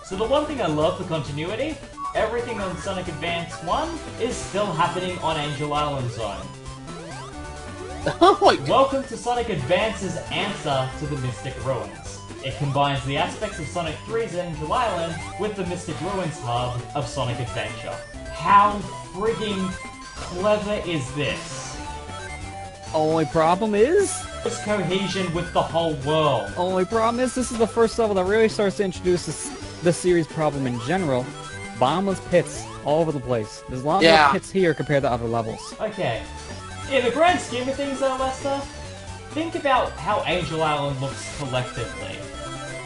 So the one thing I love for continuity, everything on Sonic Advance 1 is still happening on Angel Island Zone. Oh my god. Welcome to Sonic Advance's answer to the Mystic Ruins. It combines the aspects of Sonic 3's Angel Island with the Mystic Ruins hub of Sonic Adventure. How frigging clever is this? Only problem is... There's cohesion with the whole world. Only problem is this is the first level that really starts to introduce the series problem in general. Bottomless pits all over the place. There's a lot more pits here compared to other levels. Okay. In the grand scheme of things though, Lester, think about how Angel Island looks collectively.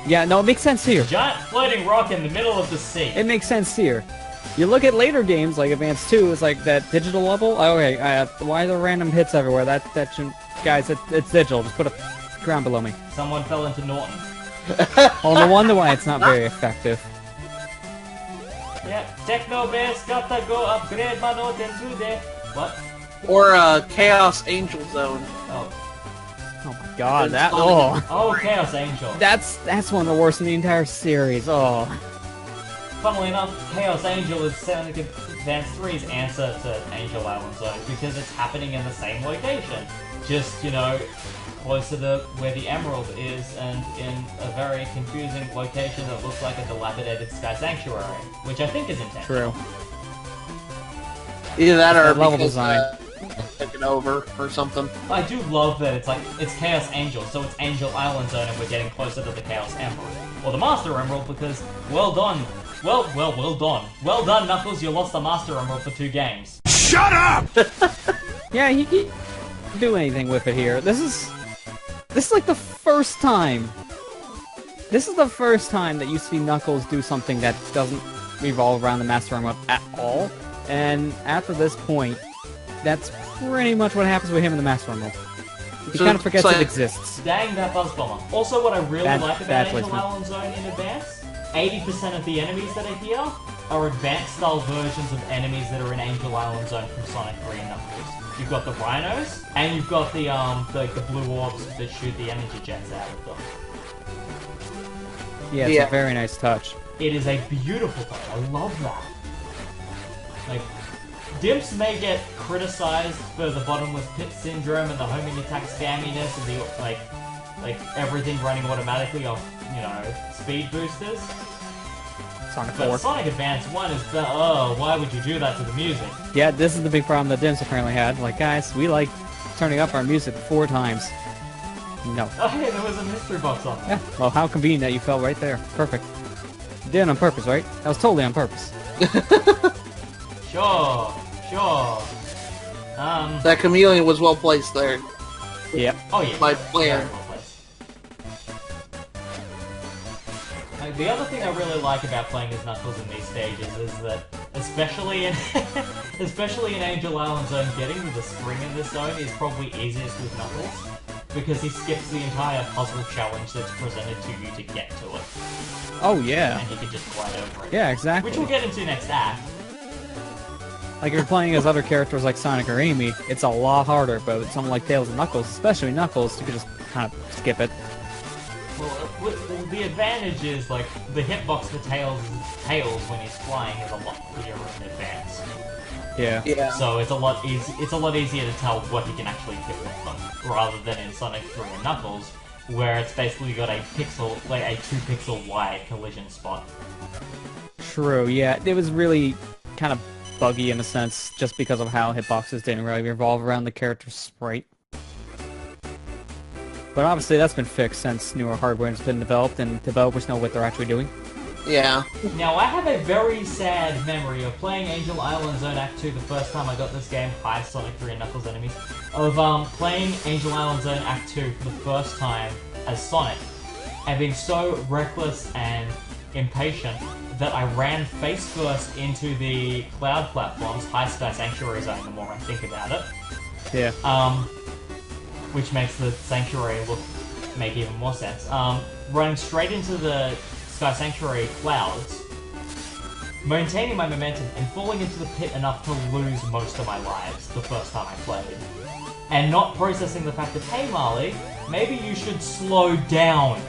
Yeah, no, it makes sense here. Giant floating rock in the middle of the sea. It makes sense here. You look at later games like Advance 2, it's like that digital level. Oh, okay, why are there random hits everywhere? That shouldn't... Guys, it's digital. Just put a ground below me. Someone fell into Norton. Oh, no wonder why it's not very effective. Yep, Techno Bass gotta go upgrade my Norton today. What? Or Chaos Angel Zone. Oh. Oh my god, that... Oh. Oh, Chaos Angel. That's one of the worst in the entire series. Oh. Funnily enough, Chaos Angel is Sonic Advance 3's answer to Angel Island Zone because it's happening in the same location. Just, you know, closer to where the Emerald is and in a very confusing location that looks like a dilapidated Sky Sanctuary, which I think is intentional. True. Either that or level because, design. Taken over or something. I do love that it's Chaos Angel, so it's Angel Island Zone and we're getting closer to the Chaos Emerald. Or the Master Emerald because, well done. Well done. Well done, Knuckles, you lost the Master Emerald for 2 games. Shut up! Yeah, he can't do anything with it here. This is like the first time. This is the first time that you see Knuckles do something that doesn't revolve around the Master Emerald at all. And after this point, that's pretty much what happens with him and the Master Emerald. He kind of forgets it exists. Dang that Buzz Bomber. Also, what I really like about Angel placement. Island Zone in Advance, 80% of the enemies that are here are advanced style versions of enemies that are in Angel Island Zone from Sonic 3 and Knuckles. You've got the rhinos, and you've got the blue orbs that shoot the energy jets out of them. Yeah, it's a very nice touch. It is a beautiful touch. I love that. Like, Dimps may get criticized for the bottomless pit syndrome and the homing attack scamminess and the like everything running automatically off, you know, speed boosters. Sonic 4. But Sonic Advance 1 is the why would you do that to the music? Yeah, this is the big problem that Dimps apparently had. Like, guys, we like turning up our music 4 times. No. Oh hey, there was a mystery box on there. Yeah, well, how convenient that you fell right there. Perfect. You did it on purpose, right? That was totally on purpose. Sure. That chameleon was well placed there. Yep. Oh yeah. My plan. The other thing I really like about playing as Knuckles in these stages is that, especially in Angel Island Zone, getting to the spring in this zone is probably easiest with Knuckles, because he skips the entire puzzle challenge that's presented to you to get to it. Oh yeah. And he can just glide over it. Yeah, exactly. Which we'll get into next act. Like, if you're playing as other characters like Sonic or Amy, it's a lot harder, but with something like Tails and Knuckles, especially Knuckles, you can just kind of skip it. Well, the advantage is, like, the hitbox for Tails when he's flying is a lot clearer in advance. Yeah. So it's a lot easier to tell what he can actually hit with them, rather than in Sonic 3 and Knuckles, where it's basically got a 2-pixel wide collision spot. True, yeah. It was really kind of buggy in a sense, just because of how hitboxes didn't really revolve around the character's sprite. But obviously that's been fixed since newer hardware has been developed and developers know what they're actually doing. Yeah. Now, I have a very sad memory of playing Angel Island Zone Act 2 the first time I got this game, hi Sonic 3 and Knuckles enemies, of playing Angel Island Zone Act 2 for the first time as Sonic, and being so reckless and impatient that I ran face first into the cloud platforms, high Sky Sanctuary Zone the more I think about it. Yeah. Which makes the Sanctuary make even more sense. Running straight into the Sky Sanctuary clouds, maintaining my momentum, and falling into the pit enough to lose most of my lives the first time I played. And not processing the fact that, hey Marley, maybe you should slow down.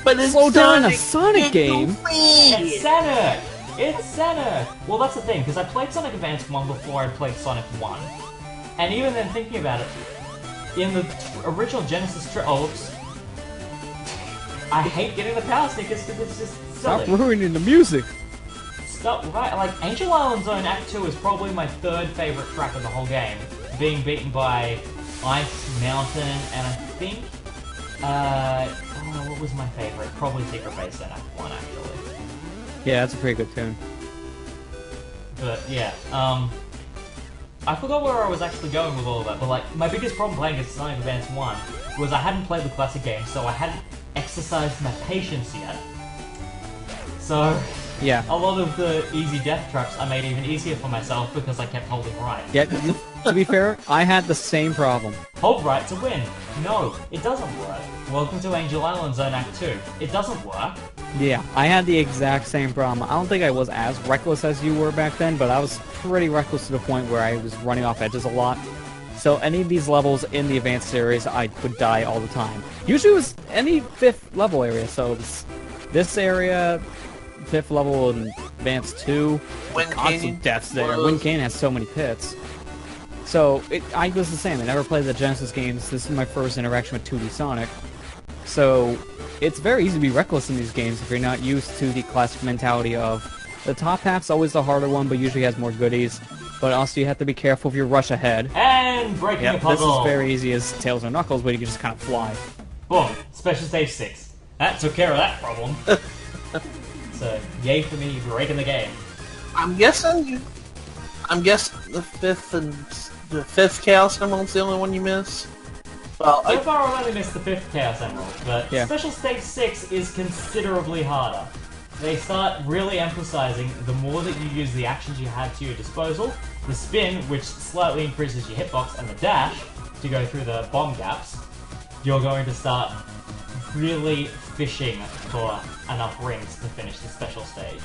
But it's Slow down a Sonic Sonic game? It's Sonic! It's Sonic! Well, that's the thing, because I played Sonic Advance 1 before I played Sonic 1. And even then, thinking about it, in the original Genesis oops. I hate getting the power sneakers because it's just silly. Stop ruining the music. Stop, right, like, Angel Island Zone Act 2 is probably my third favorite track in the whole game, being beaten by Ice Mountain, and I think, what was my favorite? Probably Secret Base in Act 1, actually. Yeah, that's a pretty good tune. But, yeah, I forgot where I was actually going with all of that, but, like, my biggest problem playing against Sonic Advance 1 was I hadn't played the classic game, so I hadn't exercised my patience yet. So, yeah, a lot of the easy death traps I made even easier for myself because I kept holding right. Yeah, to be fair, I had the same problem. Hold right to win. No, it doesn't work. Welcome to Angel Island Zone Act 2. It doesn't work. Yeah, I had the exact same problem. I don't think I was as reckless as you were back then, but I was pretty reckless to the point where I was running off edges a lot. So any of these levels in the advanced series, I would die all the time. Usually it was any 5th level area, so this area, 5th level in Advanced 2, constant deaths there. Wind Canyon has so many pits. So, I was the same. I never played the Genesis games. This is my first interaction with 2D Sonic. So, it's very easy to be reckless in these games if you're not used to the classic mentality of the top half's always the harder one, but usually has more goodies. But also you have to be careful if you rush ahead. And breaking a puzzle. This is very easy as Tails or Knuckles, but you can just kind of fly. Boom. Special stage 6. That took care of that problem. So, yay for me breaking the game. I'm guessing the 5th Chaos Emerald's the only one you miss. Well, so far I've only missed the 5th Chaos Emerald, but yeah. Special Stage 6 is considerably harder. They start really emphasizing the more that you use the actions you have to your disposal, the spin, which slightly increases your hitbox, and the dash, to go through the bomb gaps, you're going to start really fishing for enough rings to finish the special stage.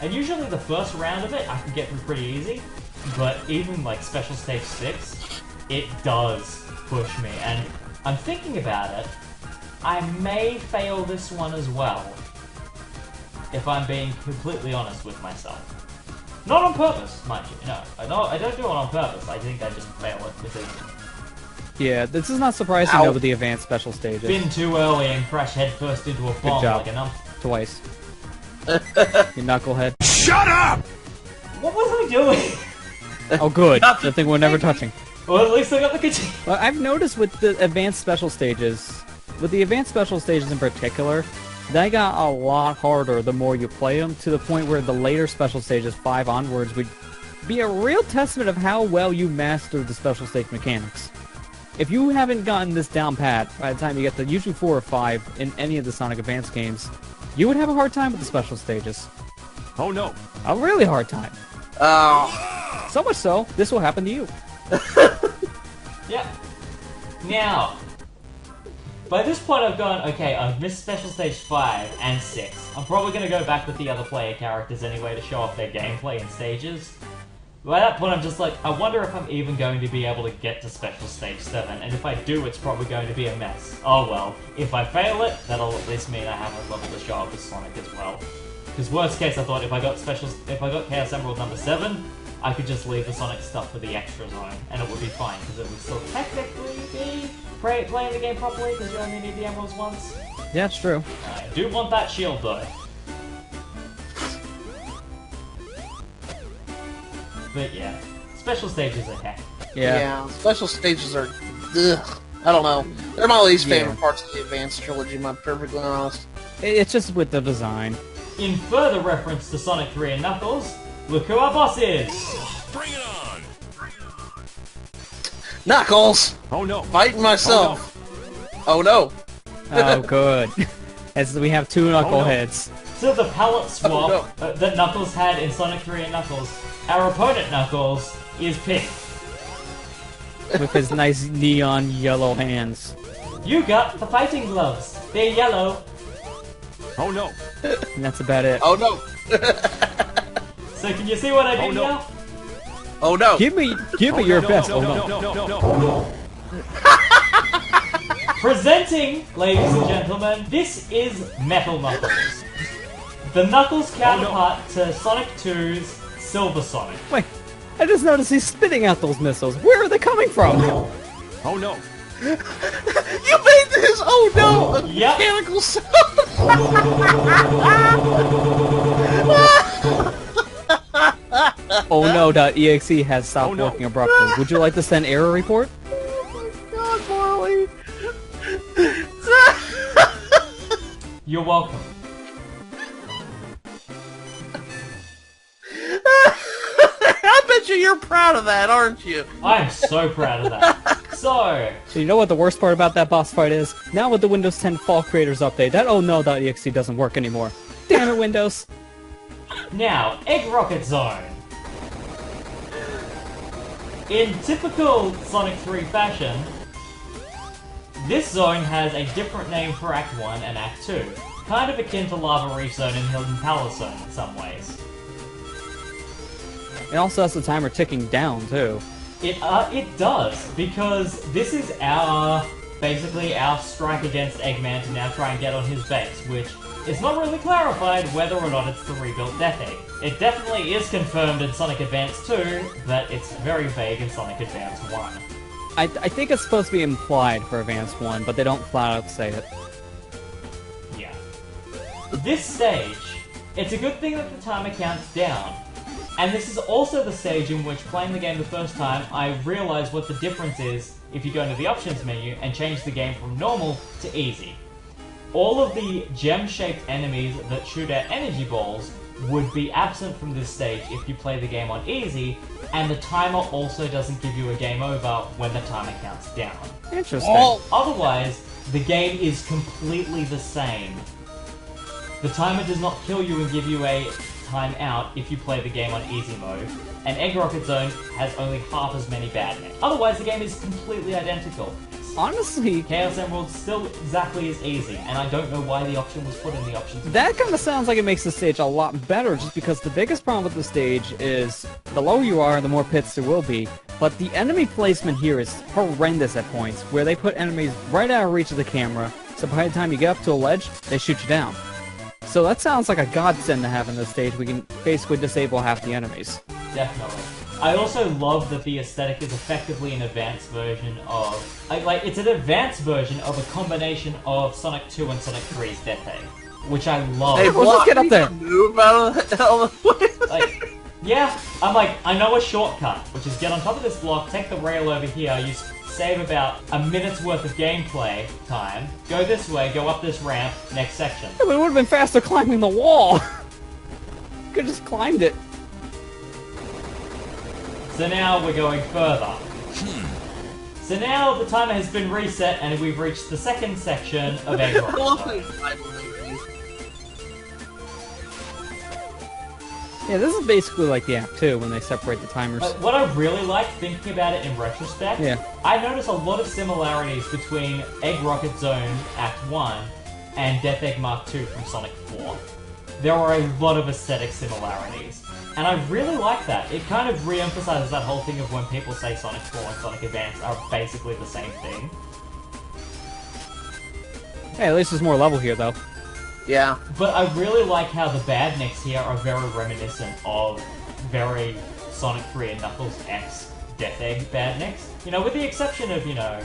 And usually the first round of it I can get through pretty easy, but even like Special Stage 6, it does push me. And I'm thinking about it, I may fail this one as well, if I'm being completely honest with myself. Not on purpose, mind you. No, I don't do it on purpose. I think I just fail it because... Yeah, this is not surprising though with the advanced special stages. Been too early and crash headfirst into a bomb. Good job. Like a Twice. You knucklehead. Shut up! What was I doing? Oh good, the thing we're never touching. Well, at least I got the control. Well, I've noticed with the advanced special stages, in particular, they got a lot harder the more you play them, to the point where the later special stages, 5 onwards, would be a real testament of how well you mastered the special stage mechanics. If you haven't gotten this down pat by the time you get to usually 4 or 5 in any of the Sonic Advance games, you would have a hard time with the special stages. Oh no. A really hard time. Oh. So much so, this will happen to you. Yeah. Now, by this point I've gone, okay, I've missed Special Stage 5 and 6. I'm probably going to go back with the other player characters anyway to show off their gameplay and stages. By that point I'm just like, I wonder if I'm even going to be able to get to Special Stage 7, and if I do, it's probably going to be a mess. Oh well, if I fail it, that'll at least mean I have a level to show off with Sonic as well. Because worst case, I thought if I got Chaos Emerald number 7, I could just leave the Sonic stuff for the extra zone, and it would be fine, because it would still technically be playing the game properly, because you only need the emeralds once. Yeah, it's true. I do want that shield, though. But yeah, special stages are heck. Yeah. Special stages are... Ugh. I don't know. They're my least favorite parts of the Advanced Trilogy, if I'm perfectly honest. It's just with the design. In further reference to Sonic 3 and Knuckles, look who our boss is! Bring it on! Knuckles! Oh no. Fighting myself! Oh no! Oh, good. As we have 2 knuckleheads. So the palette swap that Knuckles had in Sonic 3 and Knuckles, our opponent Knuckles is pink. With his nice neon yellow hands. You got the fighting gloves. They're yellow. Oh no. And that's about it. Oh no! So can you see what I did now? Oh no! Give me your best. Oh no. No. Presenting, ladies and gentlemen, this is Metal Knuckles. The Knuckles counterpart to Sonic 2's Silver Sonic. Wait, I just noticed he's spitting out those missiles. Where are they coming from? Oh no! You made this! Oh no! A Yep. mechanical sound! Oh no.exe has stopped working abruptly. Would you like to send error report? Oh my god, Marley! You're welcome. I bet you're proud of that, aren't you? I'm so proud of that. So you know what the worst part about that boss fight is? Now with the Windows 10 Fall Creators Update, that oh no.exe doesn't work anymore. Damn it, Windows! now, Egg Rocket Zone. In typical Sonic 3 fashion, this zone has a different name for Act 1 and Act 2. Kind of akin to Lava Reef Zone and Hidden Palace Zone in some ways. It also has the timer ticking down, too. It does, because this is basically our strike against Eggman to now try and get on his base, which is not really clarified whether or not it's the rebuilt Death Egg. It definitely is confirmed in Sonic Advance 2, but it's very vague in Sonic Advance 1. I think it's supposed to be implied for Advance 1, but they don't flat out say it. Yeah. This stage, it's a good thing that the timer counts down. And this is also the stage in which, playing the game the first time, I realized what the difference is if you go into the options menu and change the game from normal to easy. All of the gem-shaped enemies that shoot out energy balls would be absent from this stage if you play the game on easy, and the timer also doesn't give you a game over when the timer counts down. Interesting. Otherwise, the game is completely the same. The timer does not kill you and give you a time out if you play the game on easy mode, and Egg Rocket Zone has only half as many bad names. Otherwise, the game is completely identical. Honestly, Chaos Emerald's still exactly as easy, and I don't know why the option was put in the options. that kind of sounds like it makes the stage a lot better, just because the biggest problem with the stage is the lower you are, the more pits there will be, but the enemy placement here is horrendous at points, where they put enemies right out of reach of the camera, so by the time you get up to a ledge, they shoot you down. So that sounds like a godsend to have in this stage. We can basically disable half the enemies. Definitely. I also love that the aesthetic is effectively an advanced version of... it's an advanced version of a combination of Sonic 2 and Sonic 3's Death Egg, which I love. Hey, Well, let's get up there. Move out of the way. Like, yeah, I know a shortcut, which is get on top of this block, take the rail over here, you save about a minute's worth of gameplay time, go this way, go up this ramp, next section. Yeah, but it would have been faster climbing the wall. Could have just climbed it. So now we're going further. So now the timer has been reset and we've reached the second section of Egg Rocket Zone. Yeah, this is basically like the Act 2 when they separate the timers. What I really like, thinking about it in retrospect, I notice a lot of similarities between Egg Rocket Zone Act 1 and Death Egg Mark 2 from Sonic 4. There are a lot of aesthetic similarities. And I really like that. It kind of re-emphasizes that whole thing of when people say Sonic 4 and Sonic Advance are basically the same thing. Hey, at least there's more level here, though. Yeah. But I really like how the badniks here are very reminiscent of very Sonic 3 and Knuckles X Death Egg badniks. You know, with the exception of, you know,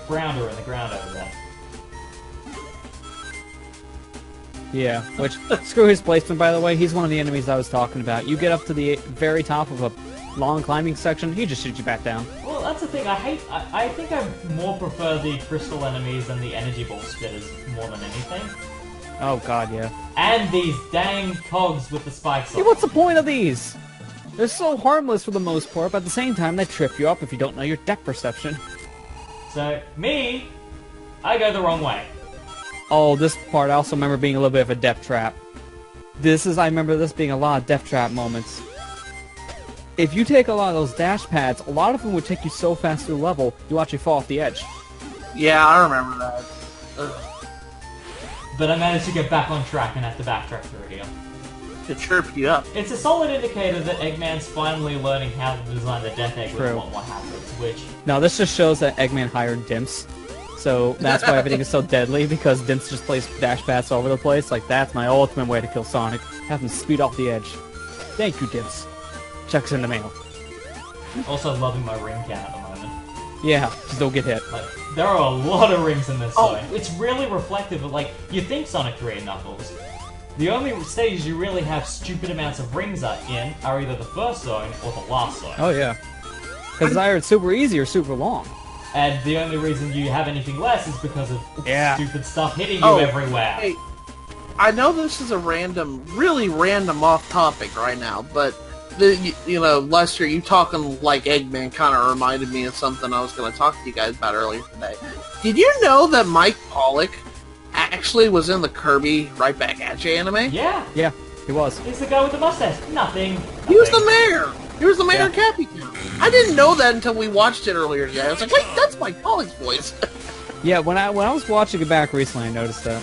Grounder in the ground over there. Yeah, which, screw his placement, by the way, he's one of the enemies I was talking about. You get up to the very top of a long climbing section, he just shoots you back down. Well, that's the thing, I think I more prefer the crystal enemies than the energy ball spitters more than anything. Oh god, yeah. And these dang cogs with the spikes on. Hey, what's the point of these? They're so harmless for the most part, but at the same time, they trip you up if you don't know your depth perception. So, me, I go the wrong way. Oh, this part I also remember being a little bit of a death trap. I remember this being a lot of death trap moments. If you take a lot of those dash pads, a lot of them would take you so fast through the level, you actually fall off the edge. Yeah, I remember that. Ugh. But I managed to get back on track and have to backtrack through here. To chirp you up. It's a solid indicator that Eggman's finally learning how to design the Death Egg True. with what happens, which... No, this just shows that Eggman hired dimps. So that's why everything is so deadly, because Dimps just plays dash pass all over the place. Like, that's my ultimate way to kill Sonic. Have him speed off the edge. Thank you, Dimps. Checks in the mail. Also loving my ring count at the moment. Yeah, just don't get hit. Like, there are a lot of rings in this Oh. zone. It's really reflective of, like, you think Sonic 3 and Knuckles. The only stages you really have stupid amounts of rings are either the first zone or the last zone. Oh, yeah. Because it's either super easy or super long. And the only reason you have anything less is because of Yeah. stupid stuff hitting you Oh, everywhere. Hey, I know this is a really random off topic right now, but Lester, you talking like Eggman kind of reminded me of something I was going to talk to you guys about earlier today. Did you know that Mike Pollock actually was in the Kirby Right Back At You anime? Yeah, Yeah, he was. he's the guy with the mustache. Nothing. He was the Nothing. mayor. He was the mayor of Cappy Town. I didn't know that until we watched it earlier today. I was like, wait, that's Mike Pollock's voice. Yeah, when I was watching it back recently, I noticed that.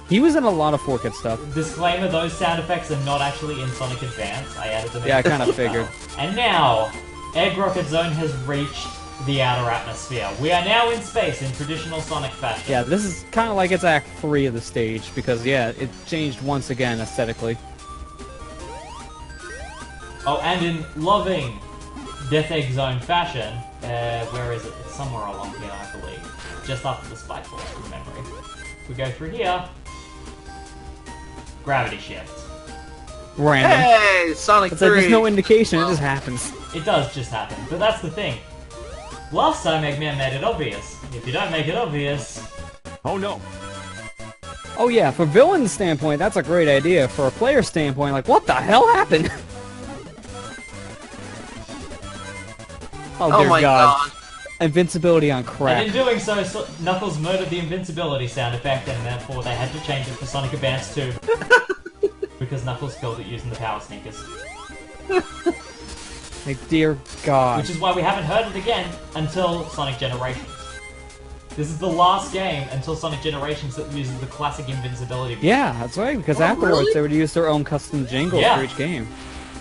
He was in a lot of 4Kid stuff. Disclaimer, those sound effects are not actually in Sonic Advance. I added them in. Yeah, I kind of figured. And now, Egg Rocket Zone has reached the outer atmosphere. We are now in space in traditional Sonic fashion. Yeah, this is kind of like it's Act 3 of the stage, because, yeah, it changed once again aesthetically. Oh, and in loving Death Egg Zone fashion, where is it? It's somewhere along here, I believe. Just after the spike ball, from memory. We go through here. Gravity shift. Random. Hey, Sonic It's like 3. there's no indication, it just happens. It does just happen, but that's the thing. Last time Eggman made it obvious. If you don't make it obvious... Oh no. Oh yeah, for villain's standpoint, that's a great idea. For a player standpoint, like, what the hell happened? Oh dear my God. Invincibility on And crack. in doing so, Knuckles murdered the invincibility sound effect, and therefore they had to change it for Sonic Advance 2. Because Knuckles killed it using the power sneakers. Like, dear God. Which is why we haven't heard it again until Sonic Generations. This is the last game until Sonic Generations that uses the classic invincibility. Yeah, that's right, because Oh, afterwards really? they would use their own custom jingles Yeah. for each game.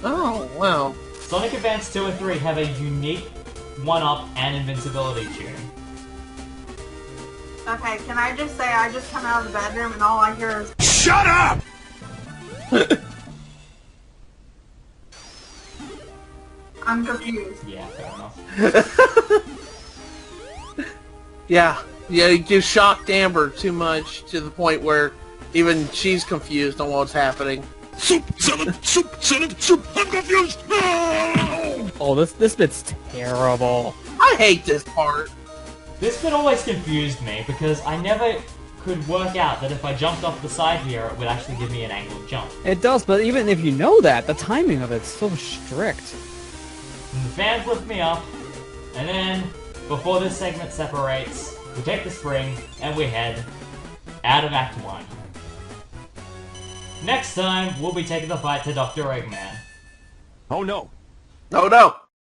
Oh, wow. Sonic Advance 2 and 3 have a unique one-up and invincibility tune. Okay, can I just say I just come out of the bedroom and all I hear is Shut up! I'm confused. Yeah, fair enough. Yeah, you just shocked Amber too much to the point where even she's confused on what's happening. Soup, son of soup, I'm confused! No! Oh, this bit's terrible. I hate this part. This bit always confused me because I never could work out that if I jumped off the side here, it would actually give me an angled jump. It does, but even if you know that, the timing of it's so strict. And the fans lift me up, and then, before this segment separates, we take the spring, and we head out of Act 1. Next time, we'll be taking the fight to Dr. Eggman. Oh no. No, no.